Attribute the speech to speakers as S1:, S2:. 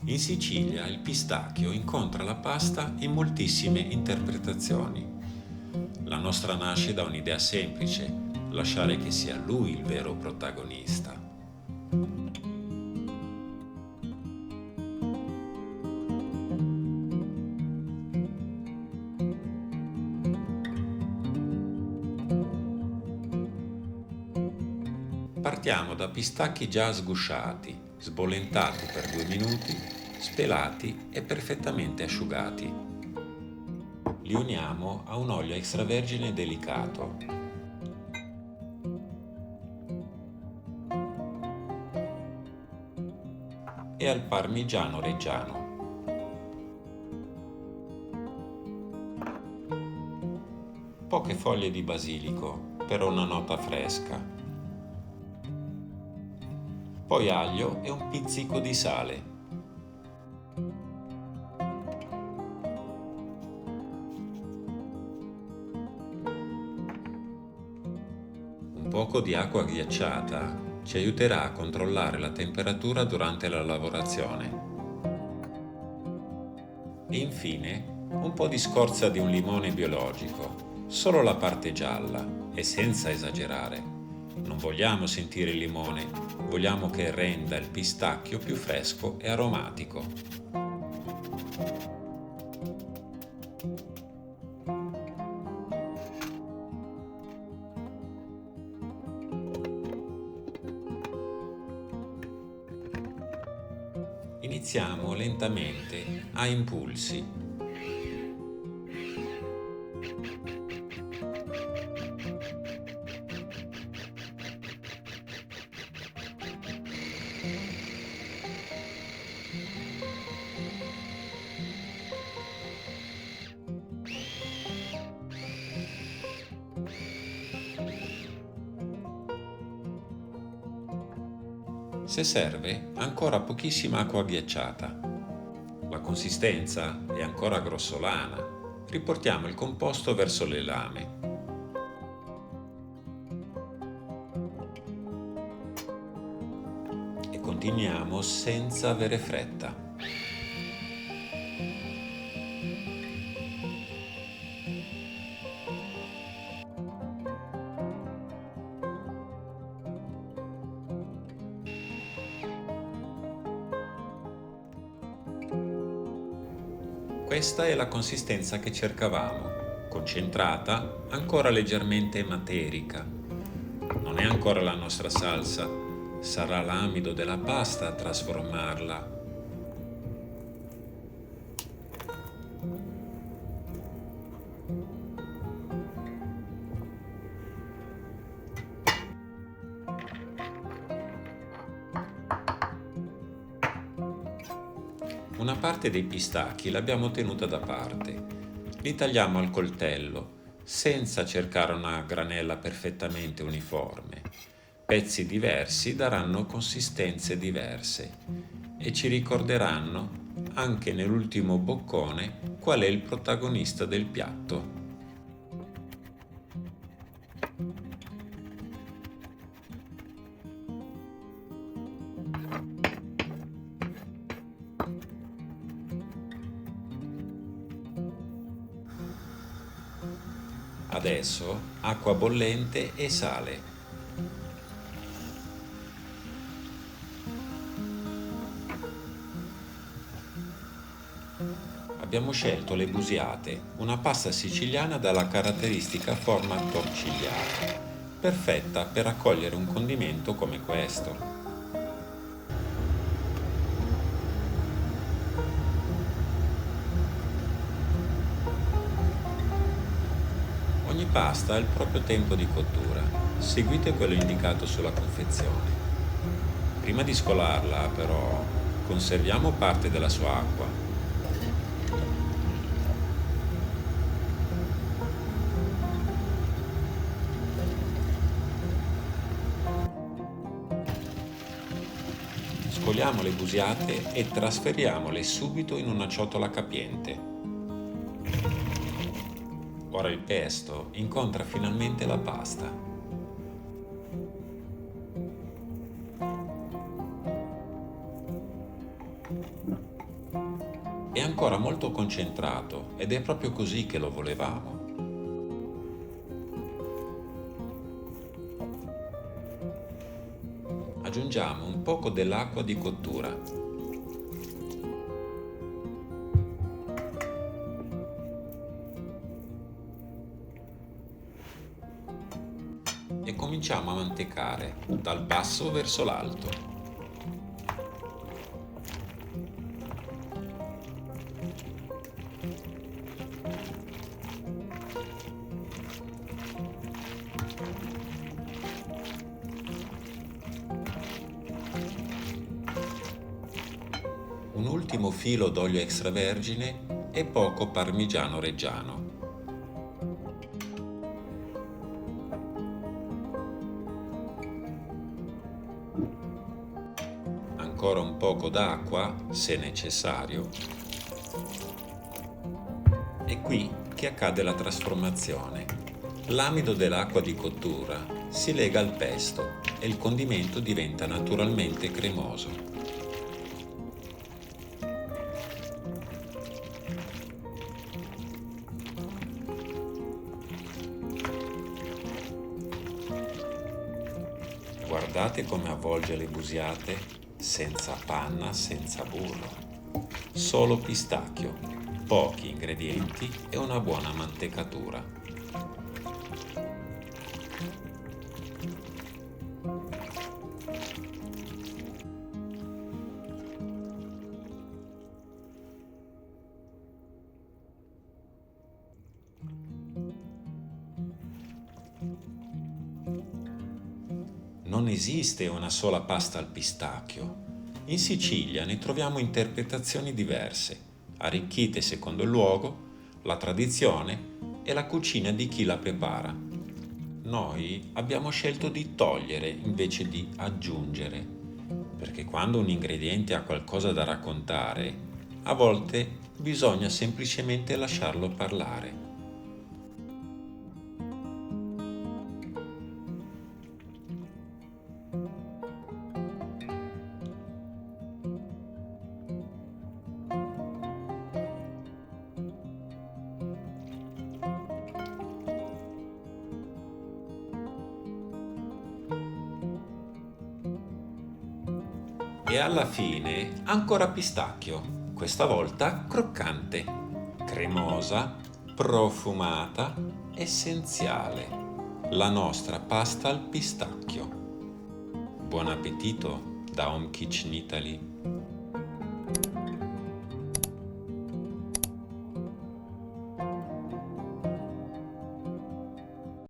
S1: In Sicilia il pistacchio incontra la pasta in moltissime interpretazioni. La nostra nasce da un'idea semplice: lasciare che sia lui il vero protagonista. Partiamo da pistacchi già sgusciati, sbollentati per 2 minuti, spelati e perfettamente asciugati. Li uniamo a un olio extravergine delicato. E al parmigiano reggiano. Poche foglie di basilico per una nota fresca. Poi aglio e un pizzico di sale. Un poco di acqua ghiacciata ci aiuterà a controllare la temperatura durante la lavorazione. E infine un po' di scorza di un limone biologico, solo la parte gialla e senza esagerare. Non vogliamo sentire il limone, vogliamo che renda il pistacchio più fresco e aromatico. Iniziamo lentamente a impulsi. Se serve, ancora pochissima acqua ghiacciata. La consistenza è ancora grossolana. Riportiamo il composto verso le lame. E continuiamo senza avere fretta. Questa è la consistenza che cercavamo, concentrata, ancora leggermente materica. Non è ancora la nostra salsa, sarà l'amido della pasta a trasformarla. Una parte dei pistacchi l'abbiamo tenuta da parte. Li tagliamo al coltello, senza cercare una granella perfettamente uniforme. Pezzi diversi daranno consistenze diverse e ci ricorderanno, anche nell'ultimo boccone, qual è il protagonista del piatto. Adesso acqua bollente e sale. Abbiamo scelto le busiate, una pasta siciliana dalla caratteristica forma torcigliata, perfetta per accogliere un condimento come questo. Ogni pasta ha il proprio tempo di cottura. Seguite quello indicato sulla confezione. Prima di scolarla, però, conserviamo parte della sua acqua. Scoliamo le busiate e trasferiamole subito in una ciotola capiente. Ora il pesto incontra finalmente la pasta. È ancora molto concentrato ed è proprio così che lo volevamo. Aggiungiamo un poco dell'acqua di cottura. E cominciamo a mantecare dal basso verso l'alto. Un ultimo filo d'olio extravergine e poco parmigiano reggiano. Ancora un poco d'acqua, se necessario. È qui che accade la trasformazione. L'amido dell'acqua di cottura si lega al pesto e il condimento diventa naturalmente cremoso. Guardate come avvolge le busiate, senza panna, senza burro. Solo pistacchio, pochi ingredienti e una buona mantecatura. Non esiste una sola pasta al pistacchio. In Sicilia ne troviamo interpretazioni diverse, arricchite secondo il luogo, la tradizione e la cucina di chi la prepara. Noi abbiamo scelto di togliere invece di aggiungere, perché quando un ingrediente ha qualcosa da raccontare, a volte bisogna semplicemente lasciarlo parlare. E alla fine ancora pistacchio, questa volta croccante, cremosa, profumata, essenziale. La nostra pasta al pistacchio. Buon appetito da Home Kitchen Italy.